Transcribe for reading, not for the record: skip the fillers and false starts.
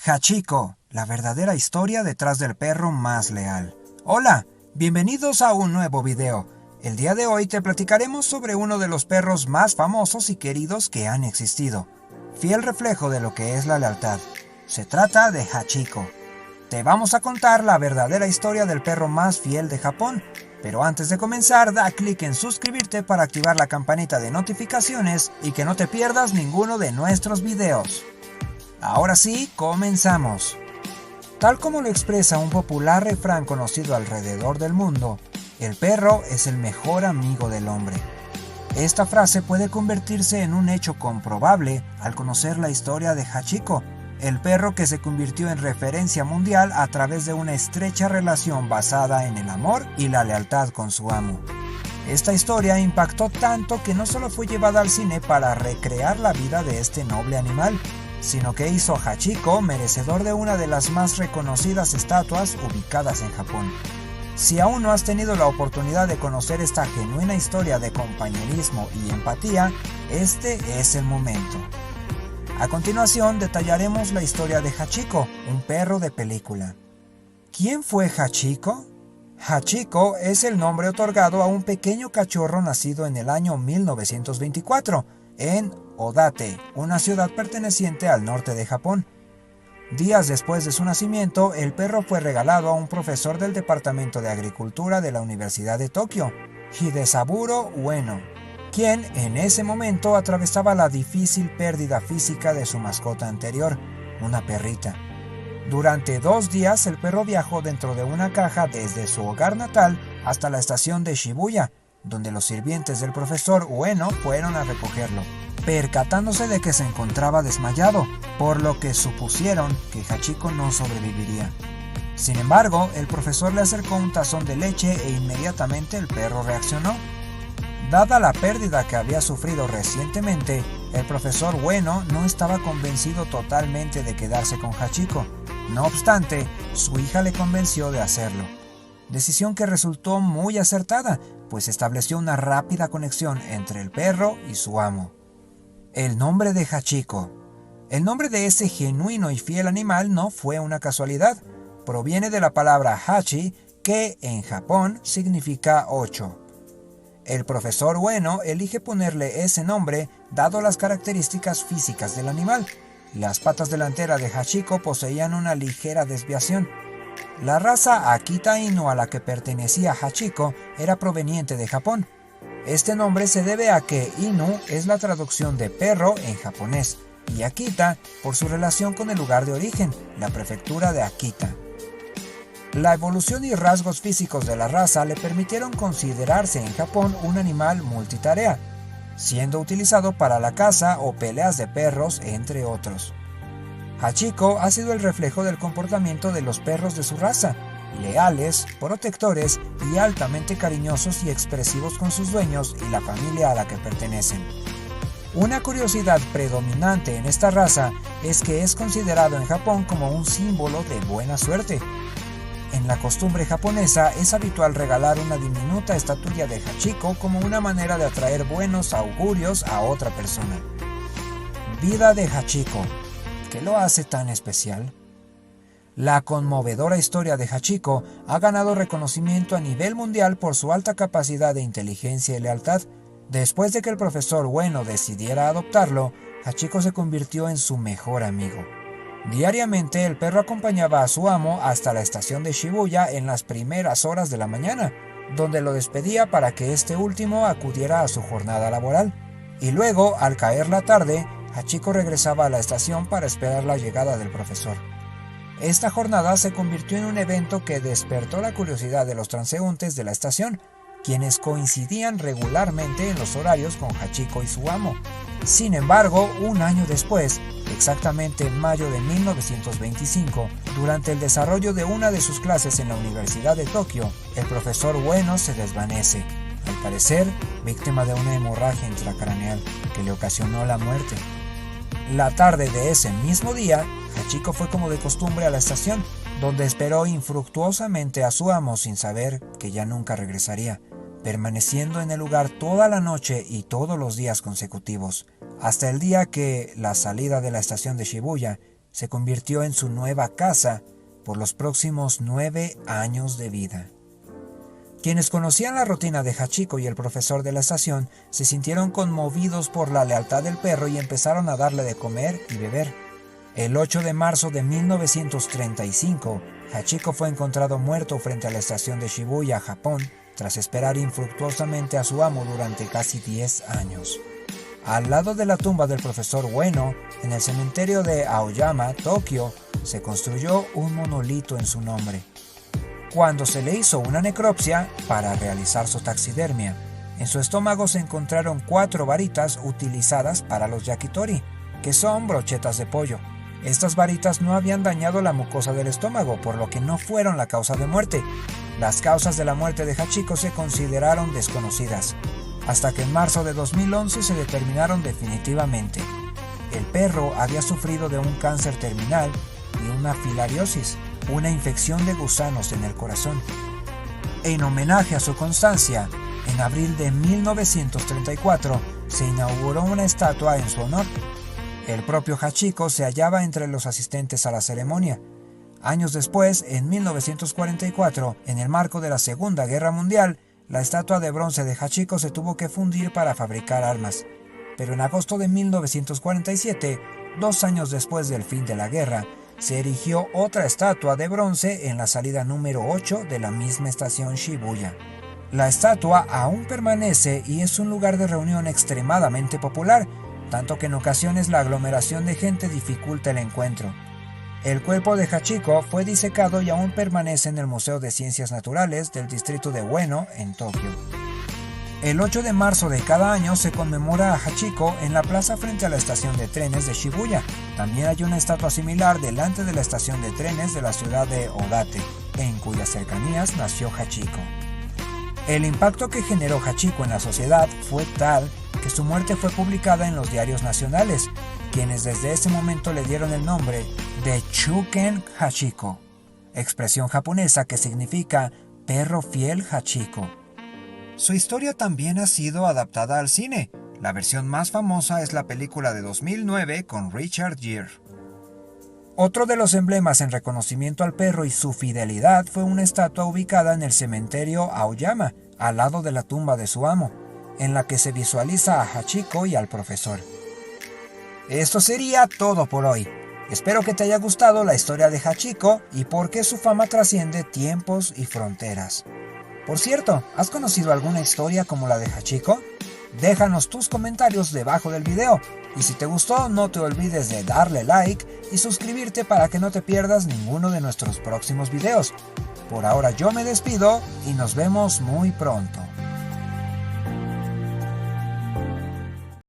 Hachiko, la verdadera historia detrás del perro más leal. Hola, bienvenidos a un nuevo video. El día de hoy te platicaremos sobre uno de los perros más famosos y queridos que han existido. Fiel reflejo de lo que es la lealtad. Se trata de Hachiko. Te vamos a contar la verdadera historia del perro más fiel de Japón. Pero antes de comenzar, da clic en suscribirte para activar la campanita de notificaciones y que no te pierdas ninguno de nuestros videos. Ahora sí, comenzamos. Tal como lo expresa un popular refrán conocido alrededor del mundo, el perro es el mejor amigo del hombre. Esta frase puede convertirse en un hecho comprobable al conocer la historia de Hachiko, el perro que se convirtió en referencia mundial a través de una estrecha relación basada en el amor y la lealtad con su amo. Esta historia impactó tanto que no solo fue llevada al cine para recrear la vida de este noble animal, sino que hizo a Hachiko merecedor de una de las más reconocidas estatuas ubicadas en Japón. Si aún no has tenido la oportunidad de conocer esta genuina historia de compañerismo y empatía, este es el momento. A continuación detallaremos la historia de Hachiko, un perro de película. ¿Quién fue Hachiko? Hachiko es el nombre otorgado a un pequeño cachorro nacido en el año 1924, en Odate, una ciudad perteneciente al norte de Japón. Días después de su nacimiento, el perro fue regalado a un profesor del Departamento de Agricultura de la Universidad de Tokio, Hidesaburo Ueno, quien en ese momento atravesaba la difícil pérdida física de su mascota anterior, una perrita. Durante 2 días el perro viajó dentro de una caja desde su hogar natal hasta la estación de Shibuya, donde los sirvientes del profesor Ueno fueron a recogerlo, percatándose de que se encontraba desmayado, por lo que supusieron que Hachiko no sobreviviría. Sin embargo, el profesor le acercó un tazón de leche e inmediatamente el perro reaccionó. Dada la pérdida que había sufrido recientemente, el profesor Ueno no estaba convencido totalmente de quedarse con Hachiko. No obstante, su hija le convenció de hacerlo. Decisión que resultó muy acertada, pues estableció una rápida conexión entre el perro y su amo. El nombre de Hachiko. El nombre de este genuino y fiel animal no fue una casualidad. Proviene de la palabra hachi, que en Japón significa 8. El profesor Ueno elige ponerle ese nombre dado las características físicas del animal. Las patas delanteras de Hachiko poseían una ligera desviación. La raza Akita Inu a la que pertenecía Hachiko era proveniente de Japón. Este nombre se debe a que Inu es la traducción de perro en japonés y Akita por su relación con el lugar de origen, la prefectura de Akita. La evolución y rasgos físicos de la raza le permitieron considerarse en Japón un animal multitarea, siendo utilizado para la caza o peleas de perros, entre otros. Hachiko ha sido el reflejo del comportamiento de los perros de su raza, leales, protectores y altamente cariñosos y expresivos con sus dueños y la familia a la que pertenecen. Una curiosidad predominante en esta raza es que es considerado en Japón como un símbolo de buena suerte. En la costumbre japonesa es habitual regalar una diminuta estatuilla de Hachiko como una manera de atraer buenos augurios a otra persona. Vida de Hachiko. ¿Qué lo hace tan especial? La conmovedora historia de Hachiko ha ganado reconocimiento a nivel mundial por su alta capacidad de inteligencia y lealtad. Después de que el profesor Ueno decidiera adoptarlo, Hachiko se convirtió en su mejor amigo. Diariamente el perro acompañaba a su amo hasta la estación de Shibuya en las primeras horas de la mañana, donde lo despedía para que este último acudiera a su jornada laboral. Y luego, al caer la tarde, Hachiko regresaba a la estación para esperar la llegada del profesor. Esta jornada se convirtió en un evento que despertó la curiosidad de los transeúntes de la estación, quienes coincidían regularmente en los horarios con Hachiko y su amo. Sin embargo, un año después, exactamente en mayo de 1925, durante el desarrollo de una de sus clases en la Universidad de Tokio, el profesor Ueno se desvanece, al parecer víctima de una hemorragia intracraneal que le ocasionó la muerte. La tarde de ese mismo día, Hachiko fue como de costumbre a la estación, donde esperó infructuosamente a su amo sin saber que ya nunca regresaría, permaneciendo en el lugar toda la noche y todos los días consecutivos, hasta el día que la salida de la estación de Shibuya se convirtió en su nueva casa por los próximos 9 años de vida. Quienes conocían la rutina de Hachiko y el profesor de la estación se sintieron conmovidos por la lealtad del perro y empezaron a darle de comer y beber. El 8 de marzo de 1935, Hachiko fue encontrado muerto frente a la estación de Shibuya, Japón, tras esperar infructuosamente a su amo durante casi 10 años. Al lado de la tumba del profesor Ueno, en el cementerio de Aoyama, Tokio, se construyó un monolito en su nombre. Cuando se le hizo una necropsia para realizar su taxidermia, en su estómago se encontraron 4 varitas utilizadas para los yakitori, que son brochetas de pollo. Estas varitas no habían dañado la mucosa del estómago, por lo que no fueron la causa de muerte. Las causas de la muerte de Hachiko se consideraron desconocidas, hasta que en marzo de 2011 se determinaron definitivamente. El perro había sufrido de un cáncer terminal y una filariosis, una infección de gusanos en el corazón. En homenaje a su constancia, en abril de 1934 se inauguró una estatua en su honor. El propio Hachiko se hallaba entre los asistentes a la ceremonia. Años después, en 1944, en el marco de la Segunda Guerra Mundial, la estatua de bronce de Hachiko se tuvo que fundir para fabricar armas. Pero en agosto de 1947, 2 años después del fin de la guerra, se erigió otra estatua de bronce en la salida número 8 de la misma estación Shibuya. La estatua aún permanece y es un lugar de reunión extremadamente popular, tanto que en ocasiones la aglomeración de gente dificulta el encuentro. El cuerpo de Hachiko fue disecado y aún permanece en el Museo de Ciencias Naturales del distrito de Ueno, en Tokio. El 8 de marzo de cada año se conmemora a Hachiko en la plaza frente a la estación de trenes de Shibuya. También hay una estatua similar delante de la estación de trenes de la ciudad de Odate, en cuyas cercanías nació Hachiko. El impacto que generó Hachiko en la sociedad fue tal que su muerte fue publicada en los diarios nacionales, quienes desde ese momento le dieron el nombre de Chuken Hachiko, expresión japonesa que significa perro fiel Hachiko. Su historia también ha sido adaptada al cine. La versión más famosa es la película de 2009 con Richard Gere. Otro de los emblemas en reconocimiento al perro y su fidelidad fue una estatua ubicada en el cementerio Aoyama, al lado de la tumba de su amo, en la que se visualiza a Hachiko y al profesor. Esto sería todo por hoy. Espero que te haya gustado la historia de Hachiko y por qué su fama trasciende tiempos y fronteras. Por cierto, ¿has conocido alguna historia como la de Hachiko? Déjanos tus comentarios debajo del video. Y si te gustó, no te olvides de darle like y suscribirte para que no te pierdas ninguno de nuestros próximos videos. Por ahora yo me despido y nos vemos muy pronto.